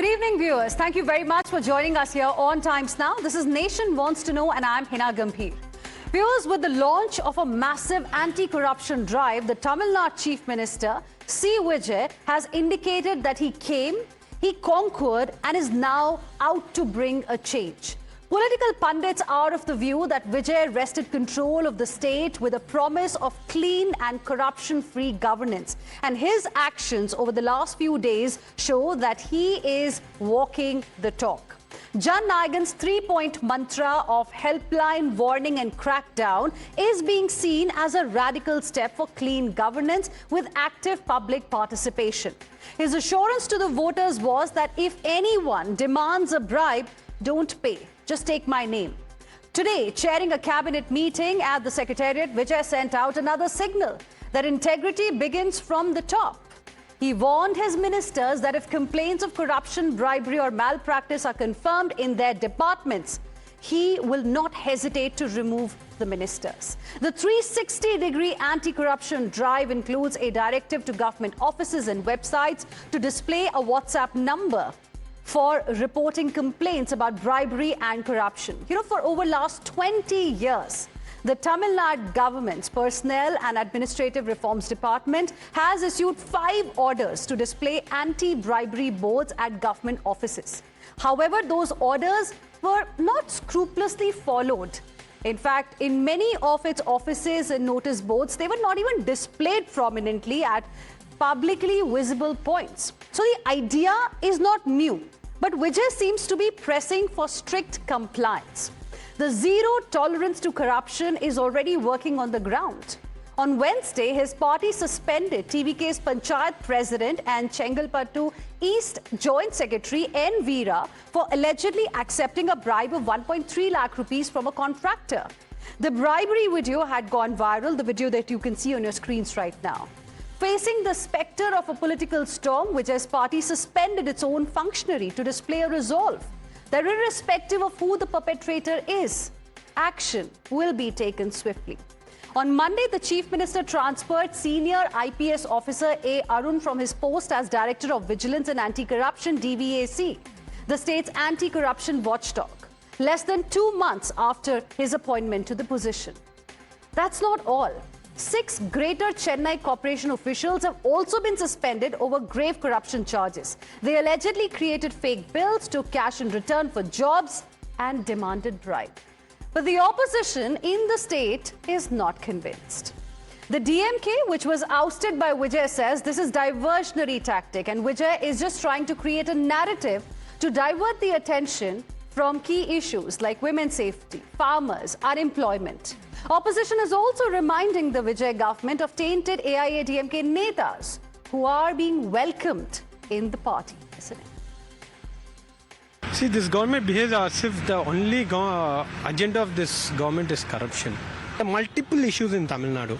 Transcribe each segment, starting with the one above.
Good evening, viewers. Thank you very much for joining us here on Times Now. This is Nation Wants to Know, and I'm Heena Gambhir. Viewers, with the launch of a massive anti-corruption drive, the Tamil Nadu Chief Minister, C. Vijay, has indicated that he came, he conquered, and is now out to bring a change. Political pundits are of the view that Vijay wrested control of the state with a promise of clean and corruption-free governance. And his actions over the last few days show that he is walking the talk. Jan Nayagan's three-point mantra of helpline, warning and crackdown is being seen as a radical step for clean governance with active public participation. His assurance to the voters was that if anyone demands a bribe, don't pay. Just take my name. Today, chairing a cabinet meeting at the Secretariat, Vijay sent out another signal that integrity begins from the top. He warned his ministers that if complaints of corruption, bribery or malpractice are confirmed in their departments, he will not hesitate to remove the ministers. The 360-degree anti-corruption drive includes a directive to government offices and websites to display a WhatsApp number for reporting complaints about bribery and corruption. For over last 20 years, the Tamil Nadu government's Personnel and Administrative Reforms Department has issued 5 orders to display anti-bribery boards at government offices. However, those orders were not scrupulously followed. In fact, in many of its offices and notice boards, they were not even displayed prominently at publicly visible points. So the idea is not new, but Vijay seems to be pressing for strict compliance. The zero tolerance to corruption is already working on the ground. On Wednesday, his party suspended TVK's Panchayat President and Chengalpattu East Joint Secretary N. Veera for allegedly accepting a bribe of 1.3 lakh rupees from a contractor. The bribery video had gone viral, the video that you can see on your screens right now. Facing the spectre of a political storm, Vijay's party suspended its own functionary to display a resolve that irrespective of who the perpetrator is, action will be taken swiftly. On Monday, the Chief Minister transferred senior IPS officer A. Arun from his post as Director of Vigilance and Anti-Corruption DVAC, the state's anti-corruption watchdog, less than 2 months after his appointment to the position. That's not all. 6 Greater Chennai Corporation officials have also been suspended over grave corruption charges. They allegedly created fake bills, took cash in return for jobs, and demanded bribe. But the opposition in the state is not convinced. The DMK, which was ousted by Vijay, says this is diversionary tactic, and Vijay is just trying to create a narrative to divert the attention from key issues like women's safety, farmers, unemployment. Opposition is also reminding the Vijay government of tainted AIA-DMK netas who are being welcomed in the party. See, this government behaves as if the only agenda of this government is corruption. There are multiple issues in Tamil Nadu.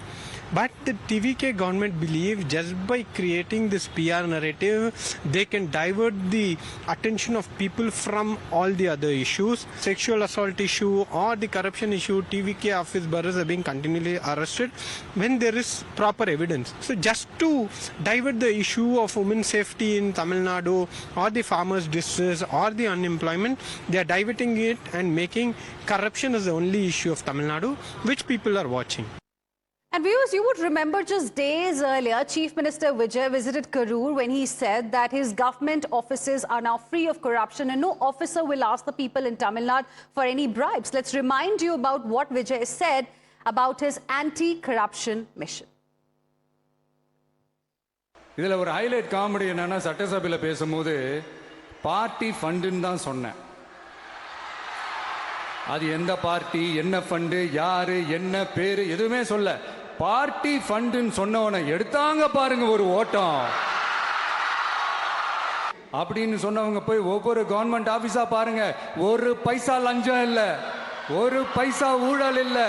But the TVK government believes just by creating this PR narrative, they can divert the attention of people from all the other issues. Sexual assault issue or the corruption issue, TVK office bearers are being continually arrested when there is proper evidence. So just to divert the issue of women's safety in Tamil Nadu or the farmers' distress or the unemployment, they are diverting it and making corruption as the only issue of Tamil Nadu, which people are watching. And viewers, you would remember just days earlier, Chief Minister Vijay visited Karur when he said that his government offices are now free of corruption and no officer will ask the people in Tamil Nadu for any bribes. Let's remind you about what Vijay said about his anti-corruption mission. இதில் ஒரு highlight comedy என்னன்னா சட்டசபையில் பேசும்போது party ஃபண்டுன்னு தான் சொன்னேன். அது எந்த party, என்ன ஃபண்டு, யாரு, என்ன பேரு எதுவுமே சொல்ல. பார்ட்டி ஃபண்டுன்னு சொன்னவனை எடுத்தாங்க பாருங்க ஒரு ஓட்டம் அப்படின்னு சொன்னவங்க போய் ஒவ்வொரு கவர்மெண்ட் ஆபீஸா பாருங்க, ஒரு பைசா லஞ்சம் இல்ல, ஒரு பைசா ஊழல் இல்ல.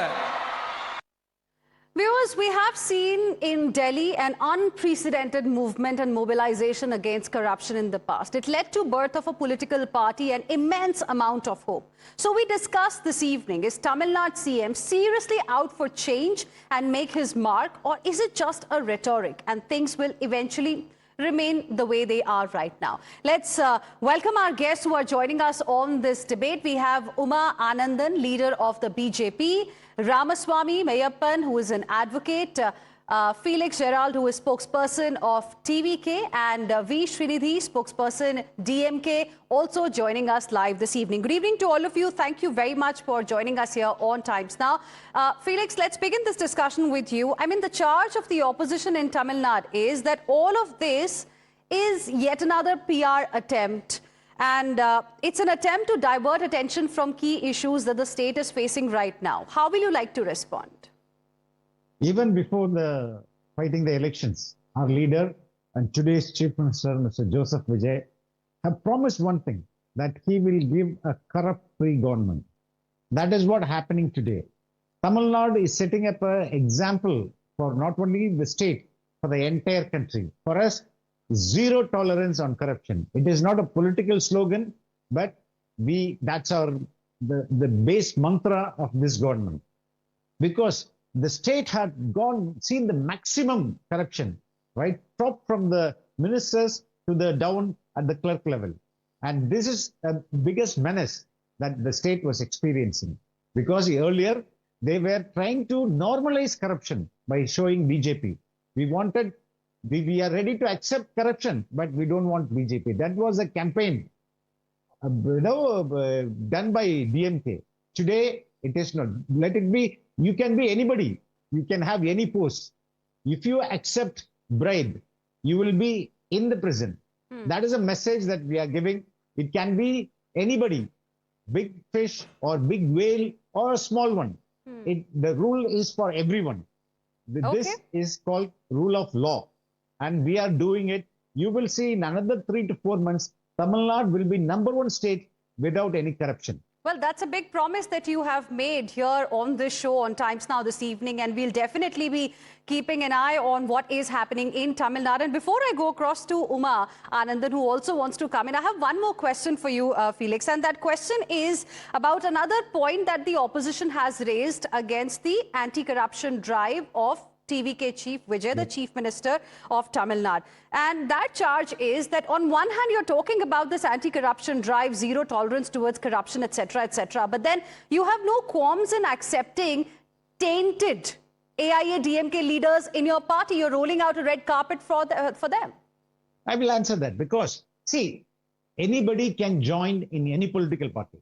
Viewers, we have seen in Delhi an unprecedented movement and mobilization against corruption in the past. It led to birth of a political party and immense amount of hope. So we discussed this evening, is Tamil Nadu CM seriously out for change and make his mark, or is it just a rhetoric and things will eventually remain the way they are right now. Let's welcome our guests who are joining us on this debate. We have Uma Anandan, leader of the BJP, Ramaswamy Mayappan, who is an advocate, Felix Gerald, who is spokesperson of TVK, and V. Srinidhi, spokesperson DMK, also joining us live this evening. Good evening to all of you. Thank you very much for joining us here on Times Now. Felix, let's begin this discussion with you. I mean, the charge of the opposition in Tamil Nadu is that all of this is yet another PR attempt. And it's an attempt to divert attention from key issues that the state is facing right now. How will you like to respond? Even before fighting the elections, our leader and today's Chief Minister, Mr. Joseph Vijay, have promised one thing, that he will give a corrupt-free government. That is what happening today. Tamil Nadu is setting up an example for not only the state, for the entire country. For us, zero tolerance on corruption. It is not a political slogan, but that's the base mantra of this government. Because the state had seen the maximum corruption, right? Top from the ministers to the down at the clerk level. And this is the biggest menace that the state was experiencing. Because earlier, they were trying to normalize corruption by showing BJP. We are ready to accept corruption, but we don't want BJP. That was a campaign done by DMK. Today, it is not. Let it be. You can be anybody. You can have any post. If you accept bribe, you will be in the prison. That is a message that we are giving. It can be anybody, big fish or big whale or a small one. The rule is for everyone. This is called rule of law. And we are doing it. You will see in another 3 to 4 months, Tamil Nadu will be #1 state without any corruption. Well, that's a big promise that you have made here on this show on Times Now this evening, and we'll definitely be keeping an eye on what is happening in Tamil Nadu. And before I go across to Uma Anandan, who also wants to come in, I have one more question for you, Felix, and that question is about another point that the opposition has raised against the anti-corruption drive of TVK Chief Vijay, the Chief Minister of Tamil Nadu. And that charge is that on one hand, you're talking about this anti-corruption drive, zero tolerance towards corruption, etc., etc. But then you have no qualms in accepting tainted AIA DMK leaders in your party. You're rolling out a red carpet for them. I will answer that because, see, anybody can join in any political party.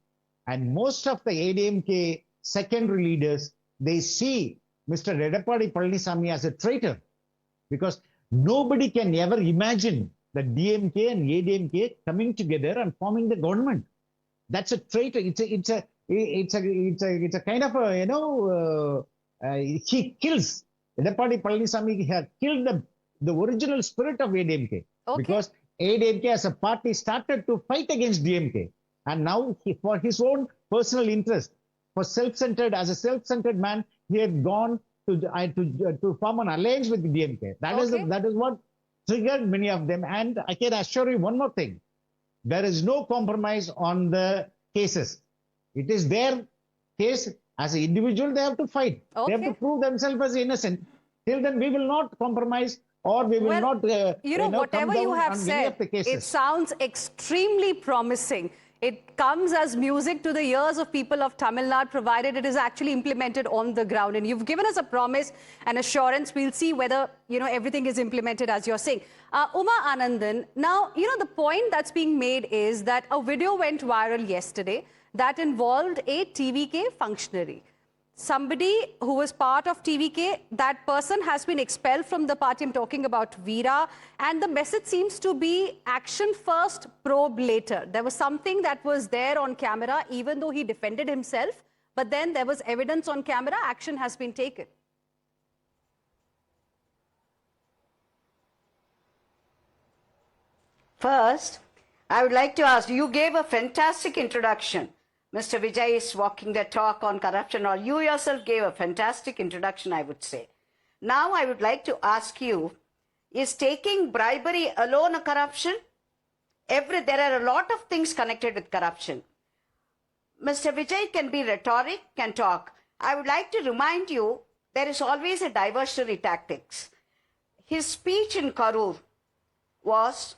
And most of the ADMK secondary leaders, they see Mr. Edappadi Palaniswamy as a traitor, because nobody can ever imagine that DMK and ADMK coming together and forming the government. That's a traitor. It's a kind of a, he kills. Edappadi Palaniswamy has killed the original spirit of ADMK. Because ADMK as a party started to fight against DMK. And now for his own personal interest, as a self-centered man, he had gone to form an alliance with the DMK. That is what triggered many of them. And I can assure you one more thing. There is no compromise on the cases. It is their case. As an individual, they have to fight. They have to prove themselves as innocent. Till then, we will not compromise, or we will not whatever you have said, it sounds extremely promising. It comes as music to the ears of people of Tamil Nadu, provided it is actually implemented on the ground. And you've given us a promise and assurance. We'll see whether, everything is implemented as you're saying. Uma Anandan, now, the point that's being made is that a video went viral yesterday that involved a TVK functionary. Somebody who was part of TVK, that person has been expelled from the party. I'm talking about Veera. And the message seems to be action first, probe later. There was something that was there on camera, even though he defended himself. But then there was evidence on camera, action has been taken. First, I would like to ask, you gave a fantastic introduction. Mr. Vijay is walking the talk on corruption, or you yourself gave a fantastic introduction, I would say. Now I would like to ask you, is taking bribery alone a corruption? There are a lot of things connected with corruption. Mr. Vijay can be rhetoric, can talk. I would like to remind you, there is always a diversionary tactics. His speech in Karur, was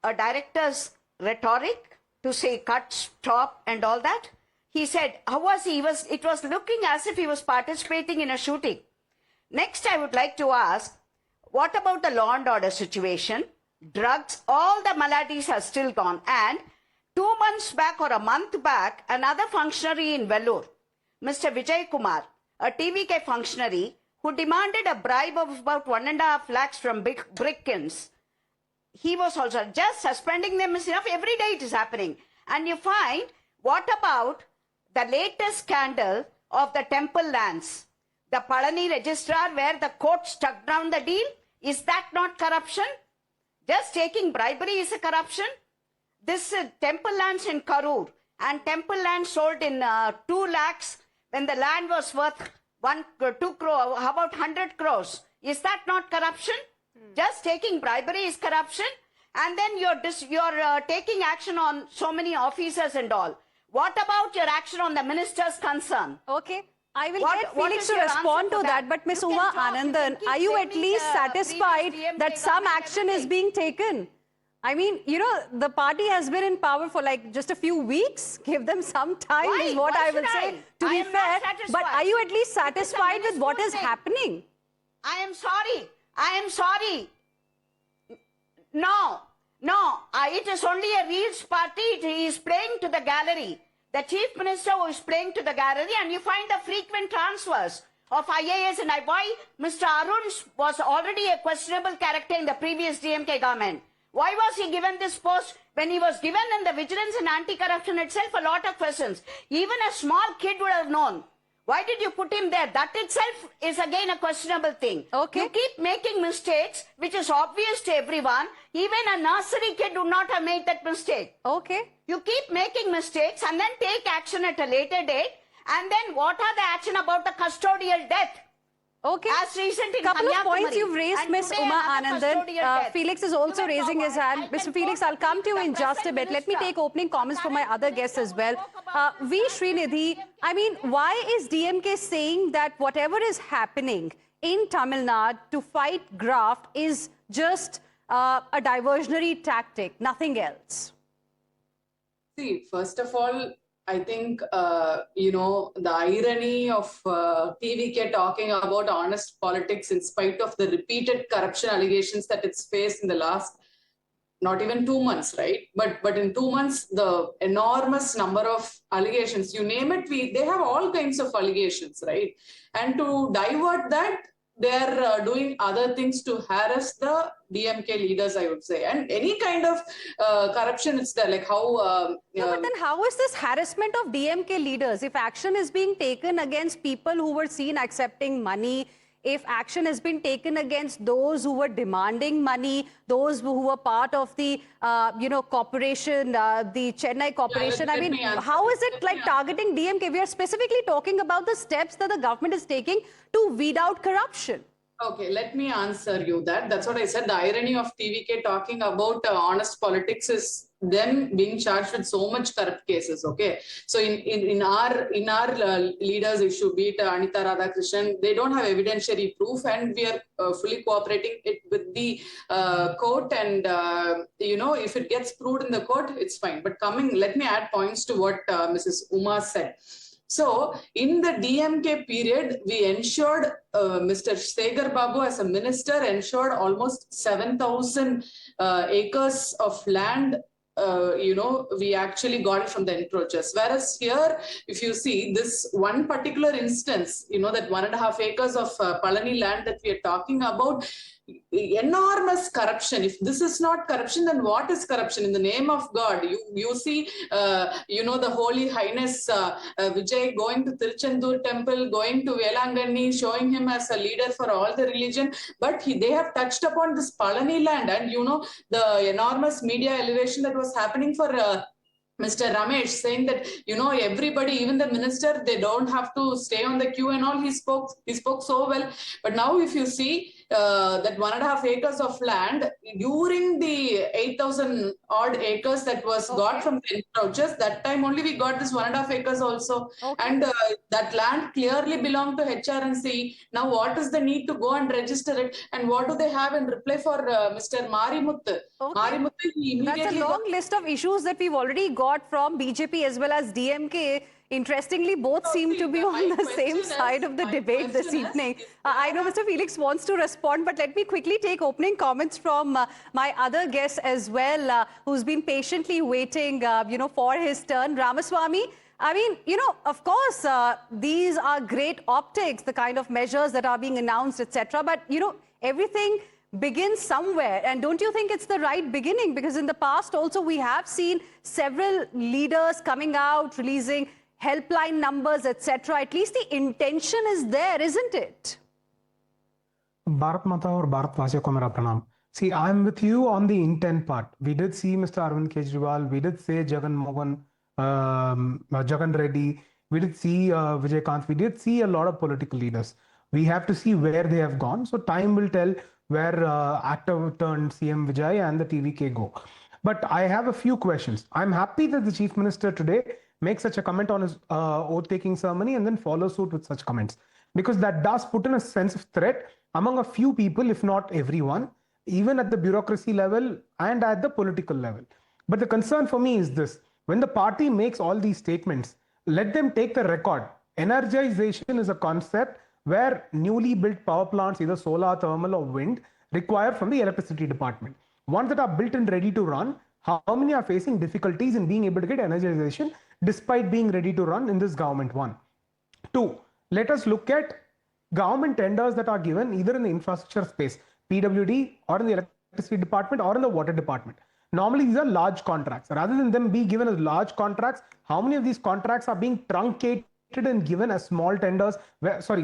a director's rhetoric to say cut, stop and all that. He said, how was he? It was looking as if he was participating in a shooting. Next, I would like to ask, what about the law and order situation? Drugs, all the maladies have still gone. And 2 months back or a month back, another functionary in Vellore, Mr. Vijay Kumar, a TVK functionary who demanded a bribe of about 1.5 lakhs from Brickins. He was also just suspending them is enough. Every day it is happening. And you find, what about the latest scandal of the temple lands? The Palani registrar where the court struck down the deal? Is that not corruption? Just taking bribery is a corruption? This temple lands in Karur and temple land sold in 2 lakhs when the land was worth 2 crore, how about 100 crores? Is that not corruption? Just taking bribery is corruption? And then you're taking action on so many officers and all. What about your action on the minister's concern? Okay. I will get Felix to respond to that. But Ms. Uma Anandan, are you at least satisfied that some action is being taken? I mean, you know, the party has been in power for like just a few weeks. Give them some time is what I will say, to be fair. But are you at least satisfied with what is happening? I am sorry. I am sorry. No, it is only a Reels party. He is playing to the gallery. The chief minister who is playing to the gallery, and you find the frequent transfers of IAS and why Mr. Arun was already a questionable character in the previous DMK government. Why was he given this post when he was given in the vigilance and anti-corruption itself? A lot of questions. Even a small kid would have known. Why did you put him there? That itself is again a questionable thing. Okay. You keep making mistakes, which is obvious to everyone. Even a nursery kid would not have made that mistake. Okay. You keep making mistakes and then take action at a later date. And then what are the action about the custodial death? Okay. As recent in couple of Kanyakumari. points you've raised, And Ms. today Uma another Anandan. custodial death. Felix is also You may raising go his on. hand. I Mr. can Felix, quote I'll come to you in the just a present bit. Let me minister. take opening comments from my other guests as well. V. Srinidhi, I mean, why is DMK saying that whatever is happening in Tamil Nadu to fight graft is just a diversionary tactic, nothing else? See, first of all, I think, you know, the irony of TVK talking about honest politics in spite of the repeated corruption allegations that it's faced in the last, not even 2 months, right? But in 2 months, the enormous number of allegations, you name it, they have all kinds of allegations, right? And to divert that, they're doing other things to harass the DMK leaders, I would say. And any kind of corruption, it's there, like how... No, but then how is this harassment of DMK leaders? If action is being taken against people who were seen accepting money, if action has been taken against those who were demanding money, those who were part of the, you know, corporation, the Chennai corporation, I mean, how is it like targeting DMK? We are specifically talking about the steps that the government is taking to weed out corruption. Okay, let me answer you that. That's what I said. The irony of TVK talking about honest politics is them being charged with so much corrupt cases. Okay, so in our leaders issue, be it Anita Radhakrishnan, they don't have evidentiary proof, and we are fully cooperating it with the court. And you know, if it gets proved in the court, it's fine. But let me add points to what Mrs. Uma said. So, in the DMK period, we ensured Mr. Segar Babu as a minister ensured almost 7,000 acres of land. You know, we actually got it from the encroachers. Whereas here, if you see this one particular instance, you know, that 1.5 acres of Palani land that we are talking about, enormous corruption. If this is not corruption, then what is corruption? In the name of God, you see, you know, the Holy Highness Vijay going to Tiruchendur temple, going to Velangani, showing him as a leader for all the religion. But they have touched upon this Palani land, and you know, the enormous media elevation that was happening for Mr. Ramesh, saying that, you know, everybody, even the minister, they don't have to stay on the queue and all. He spoke so well. But now if you see, that 1.5 acres of land during the 8,000 odd acres that was got from the encroachers. That time only we got this 1.5 acres also. And that land clearly belonged to HRNC. Now what is the need to go and register it? And what do they have in reply for Mr. Marimuthu? That's a long list of issues that we've already got from BJP as well as DMK. Interestingly, both seem to be on the same side of the debate this evening. I know Mr. Felix wants to respond, but let me quickly take opening comments from my other guest as well, who's been patiently waiting, for his turn. Ramaswamy, I mean, of course, these are great optics, the kind of measures that are being announced, etc. But, everything begins somewhere. And don't you think it's the right beginning? Because in the past also, we have seen several leaders coming out, releasing helpline numbers, etc. At least the intention is there, isn't it? Bharat Mata or Bharat Vasya ko mera pranam. See, I'm with you on the intent part. We did see Mr. Arvind Kejriwal. We did say Jagan Reddy. We did see Vijay. We did see a lot of political leaders. We have to see where they have gone. So time will tell where actor turned CM Vijay and the TVK go. But I have a few questions. I'm happy that the Chief Minister today makes such a comment on his oath-taking ceremony and then follow suit with such comments. Because that does put in a sense of threat among a few people, if not everyone, even at the bureaucracy level and at the political level. But the concern for me is this. When the party makes all these statements, let them take the record. Energization is a concept where newly built power plants, either solar, thermal or wind, require from the electricity department. Ones that are built and ready to run, how many are facing difficulties in being able to get energization despite being ready to run in this government? 1. 2, let us look at government tenders that are given either in the infrastructure space, PWD, or in the electricity department or in the water department. Normally, these are large contracts. Rather than them be given as large contracts, how many of these contracts are being truncated and given as small tenders,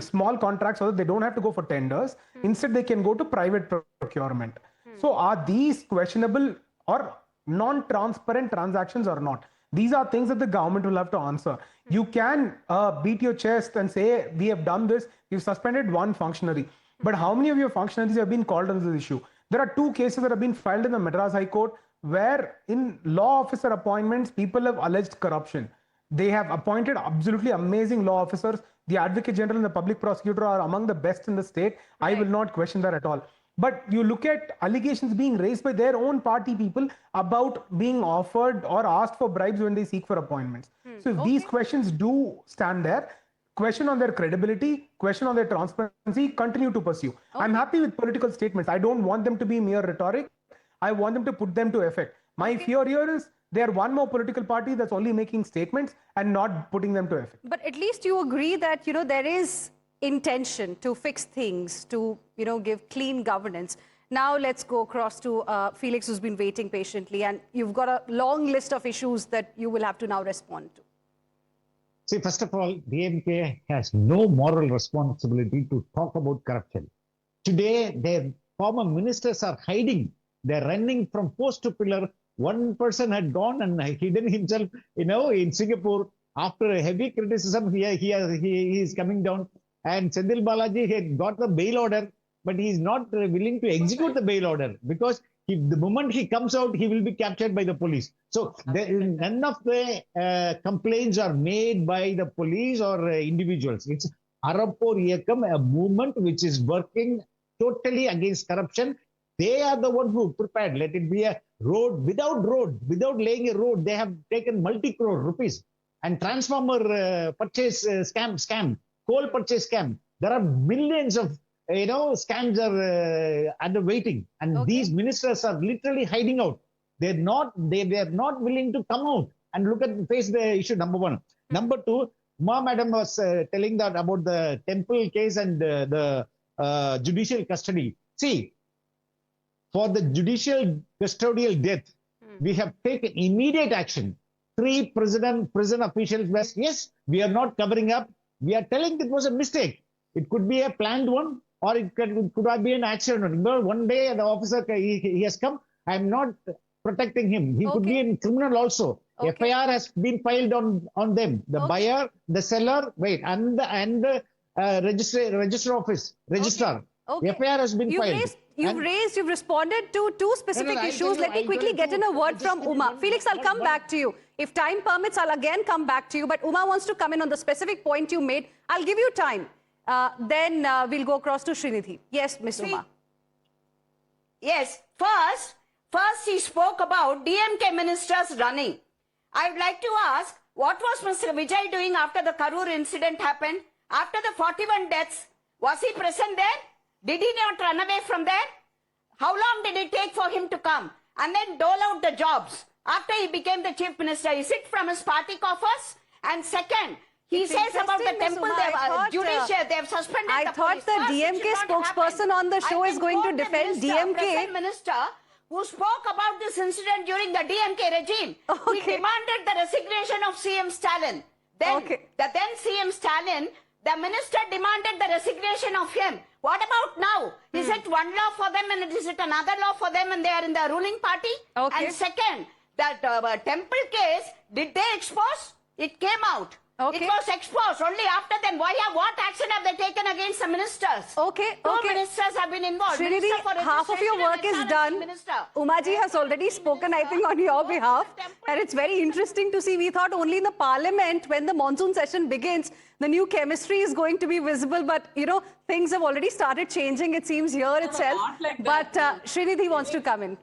small contracts, so that they don't have to go for tenders. Instead, they can go to private procurement. So are these questionable or non-transparent transactions or not? These are things that the government will have to answer. You can beat your chest and say, we have done this, we've suspended one functionary. But how many of your functionaries have been called on this issue? There are 2 cases that have been filed in the Madras High Court where in law officer appointments, people have alleged corruption. They have appointed absolutely amazing law officers. The Advocate General and the Public Prosecutor are among the best in the state. Right. I will not question that at all. But you look at allegations being raised by their own party people about being offered or asked for bribes when they seek for appointments. So if these questions do stand there, question on their credibility, question on their transparency, continue to pursue. I'm happy with political statements. I don't want them to be mere rhetoric. I want them to put them to effect. My fear here is they're one more political party that's only making statements and not putting them to effect. But at least you agree that, there is intention to fix things, to, give clean governance. Now let's go across to Felix, who's been waiting patiently, and you've got a long list of issues that you will have to now respond to. See, first of all, DMK has no moral responsibility to talk about corruption. Today, their former ministers are hiding. They're running from post to pillar. One person had gone and hidden himself, in Singapore. After a heavy criticism, he is coming down. And Sendil Balaji had got the bail order, but he is not willing to execute the bail order because the moment he comes out, he will be captured by the police. So none of the complaints are made by the police or individuals. It's Arapor Yekam, a movement which is working totally against corruption. They are the ones who prepared. Let it be a road, without laying a road. They have taken multi-crore rupees. And transformer purchase scam, coal purchase scam. There are millions of scams are under waiting, and these ministers are literally hiding out. They are not willing to come out and face the issue. Number 1. Number 2, Ma Madam was telling that about the temple case and the judicial custody. See, for the judicial custodial death, we have taken immediate action. 3 prison officials were, yes, we are not covering up. We are telling it was a mistake. It could be a planned one, or it could be an accident. One day the officer, he has come. I am not protecting him. He could be a criminal also. FIR has been filed on them. The buyer, the seller, and the registrar. Okay. FIR has been filed. You've responded to two specific issues. Let me quickly get in a word from Uma. Felix, I'll come back to you. If time permits, I'll again come back to you. But Uma wants to come in on the specific point you made. I'll give you time. Then we'll go across to Srinidhi. Yes, Ms. Uma. Yes, first he spoke about DMK ministers running. I would like to ask, what was Mr. Vijay doing after the Karur incident happened? After the 41 deaths, was he present there? Did he not run away from there? How long did it take for him to come and then dole out the jobs after he became the chief minister? Is it from his party coffers? And second, he says about the temple, they've suspended I thought the DMK spokesperson on the show is going to defend DMK. Minister who spoke about this incident during the DMK regime. He demanded the resignation of CM Stalin. Then then CM Stalin, the minister demanded the resignation of him. What about now? Is it one law for them and is it another law for them and they are in the ruling party? And second, that temple case, did they expose? It came out. It was exposed only after then. What action have they taken against the ministers? Two ministers have been involved. Srinidhi, half of your work is done. Umaji has already spoken, I think, on your behalf. And it's very interesting to see. We thought only in the parliament, when the monsoon session begins, the new chemistry is going to be visible. But, you know, things have already started changing, it seems, here itself. Like but Srinidhi wants to come in.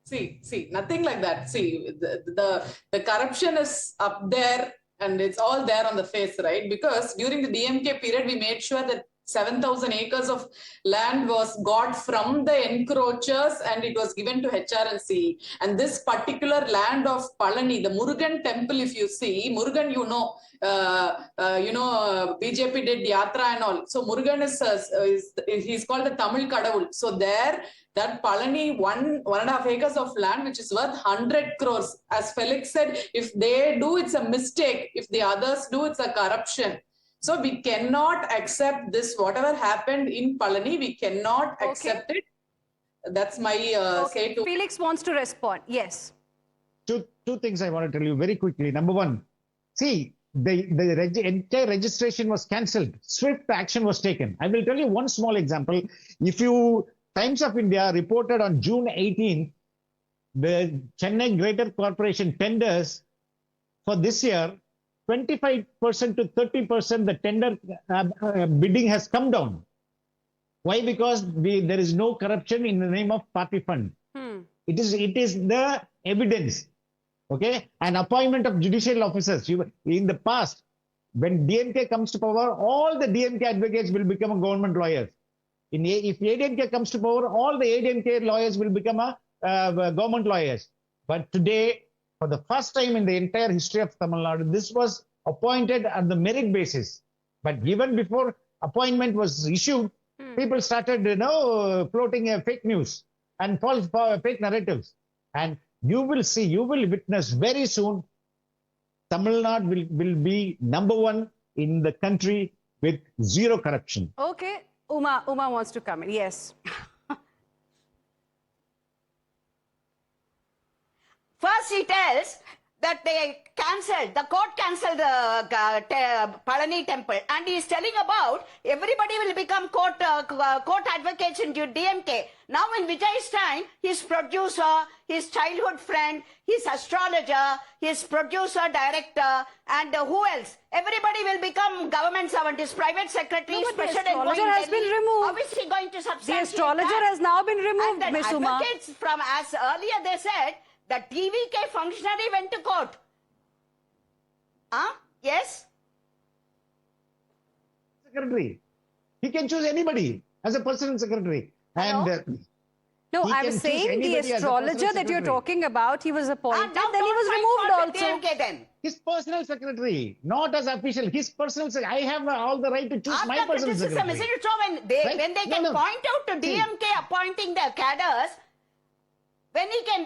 See, nothing like that. See, the corruption is up there. And it's all there on the face, right? Because during the DMK period, we made sure that 7,000 acres of land was got from the encroachers and it was given to HRNC. And this particular land of Palani, the Murugan temple, if you see, Murugan, BJP did Yatra and all. So Murugan he's called the Tamil Kadavul. So there, that Palani, 1.5 acres of land, which is worth 100 crores. As Felix said, if they do, it's a mistake. If the others do, it's a corruption. So we cannot accept this. Whatever happened in Palani, we cannot accept it. That's my say to... Felix wants to respond. Yes. Two things I want to tell you very quickly. Number one, see, the entire registration was cancelled. Swift action was taken. I will tell you one small example. If you... Times of India reported on June 18th, the Chennai Greater Corporation tenders for this year, 25% to 30% the tender bidding has come down. Why? Because there is no corruption in the name of party fund. It is the evidence. Okay? An appointment of judicial officers. In the past, when DMK comes to power, all the DMK advocates will become government lawyers. If ADMK comes to power, all the ADMK lawyers will become government lawyers. But today, for the first time in the entire history of Tamil Nadu, this was appointed on the merit basis. But even before appointment was issued, people started, floating fake news and false fake narratives. And you will see, you will witness very soon, Tamil Nadu will be #1 in the country with zero corruption. Okay. Uma wants to come in. Yes. First, he tells that the court cancelled the Palani temple, and he is telling about everybody will become court advocates in DMK. Now in Vijay's time, his producer, his childhood friend, his astrologer, his producer, director, and who else? Everybody will become government servant. His private secretary, the astrologer has been removed. How is he going to substantiate the astrologer has now been removed, and Ms. Uma. Advocates from, as earlier they said, the TVK functionary went to court. Yes? Secretary. He can choose anybody as a personal secretary. And no, I was saying the astrologer that you're talking about, he was appointed, then he was removed also. DMK then. His personal secretary, not as official. His personal secretary. I have all the right to choose my personal secretary. Isn't it so when they can point out to DMK appointing their cadres, when he can,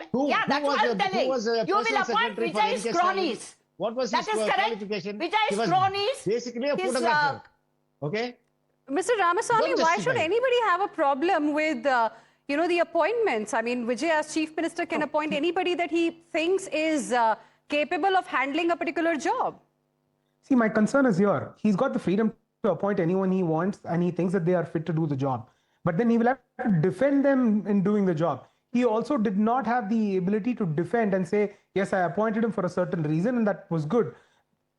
that's what I'm telling. You will appoint Vijay's cronies. What was his qualification? Vijay's cronies. Basically a photographer. Okay? Mr. Ramaswamy, why should anybody have a problem with, the appointments? I mean, Vijay as chief minister can appoint anybody that he thinks is capable of handling a particular job. See, my concern is here. He's got the freedom to appoint anyone he wants and he thinks that they are fit to do the job. but then he will have to defend them in doing the job. He also did not have the ability to defend and say, yes, I appointed him for a certain reason and that was good.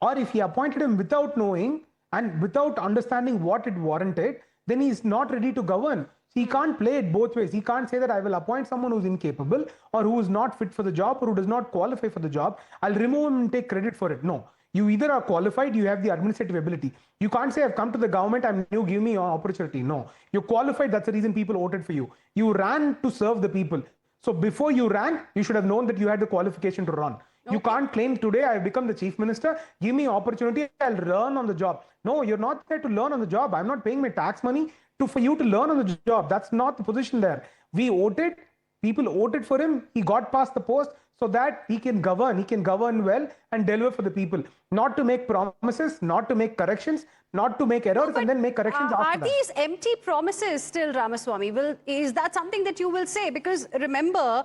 Or if he appointed him without knowing and without understanding what it warranted, then he is not ready to govern. He can't play it both ways. He can't say that I will appoint someone who's incapable or who is not fit for the job or who does not qualify for the job. I'll remove him and take credit for it. No. You either are qualified, you have the administrative ability. You can't say, I've come to the government and you give me an opportunity. No. You're qualified. That's the reason people voted for you. You ran to serve the people. So before you ran, you should have known that you had the qualification to run. Okay. You can't claim today I've become the chief minister, give me opportunity, I'll learn on the job. No, you're not there to learn on the job. I'm not paying my tax money for you to learn on the job. That's not the position there. We voted, people voted for him, he got past the post so that he can govern well and deliver for the people. Not to make promises, not to make corrections, not to make errors and then make corrections after that. Are these empty promises still, Ramaswamy? Is that something that you will say? Because remember,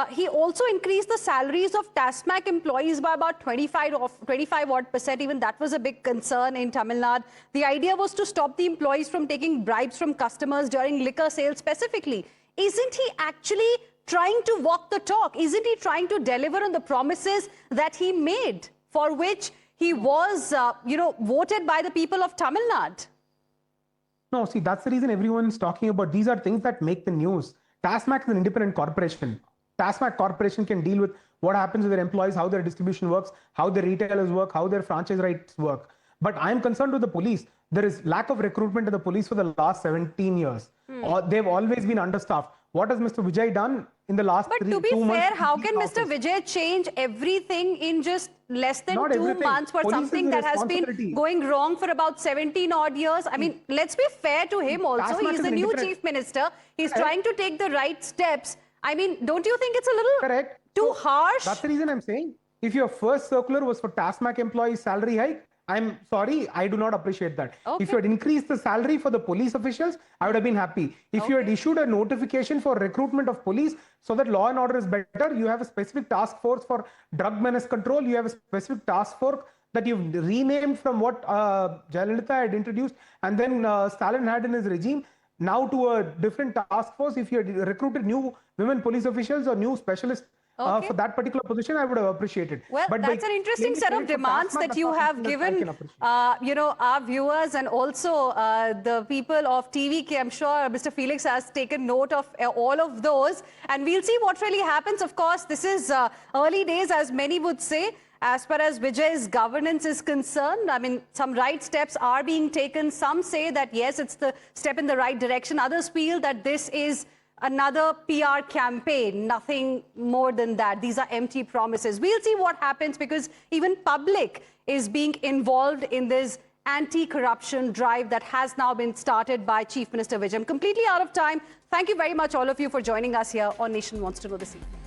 he also increased the salaries of TASMAC employees by about 25%. Even that was a big concern in Tamil Nadu. The idea was to stop the employees from taking bribes from customers during liquor sales specifically. Isn't he actually trying to walk the talk? Isn't he trying to deliver on the promises that he made, for which he was, voted by the people of Tamil Nadu? No, see, that's the reason everyone's talking about. These are things that make the news. TASMAC is an independent corporation. TASMAC corporation can deal with what happens with their employees, how their distribution works, how their retailers work, how their franchise rights work. But I'm concerned with the police. There is lack of recruitment in the police for the last 17 years. They've always been understaffed. What has Mr. Vijay done in the last 2 months? But to be fair, how can Mr. Vijay change everything in just less than 2 months for something that has been going wrong for about 17 odd years? I mean, let's be fair to him also. He's the new chief minister. He's trying to take the right steps. I mean, don't you think it's a little too harsh? That's the reason I'm saying. If your first circular was for TASMAC employees' salary hike, I'm sorry, I do not appreciate that. Okay. If you had increased the salary for the police officials, I would have been happy. If you had issued a notification for recruitment of police so that law and order is better, you have a specific task force for drug menace control, you have a specific task force that you've renamed from what Jayalalitha had introduced and then Stalin had in his regime, now to a different task force. If you had recruited new women police officials or new specialists for that particular position, I would have appreciated. Well, but that's an interesting set of demands that you have given, our viewers and also the people of TVK. I'm sure Mr. Felix has taken note of all of those, and we'll see what really happens. Of course, this is early days, as many would say. As far as Vijay's governance is concerned, I mean, some right steps are being taken. Some say that, yes, it's the step in the right direction. Others feel that this is another PR campaign, nothing more than that. These are empty promises. We'll see what happens, because even public is being involved in this anti-corruption drive that has now been started by Chief Minister Vijay. I'm completely out of time. Thank you very much, all of you, for joining us here on Nation Wants to Know this evening.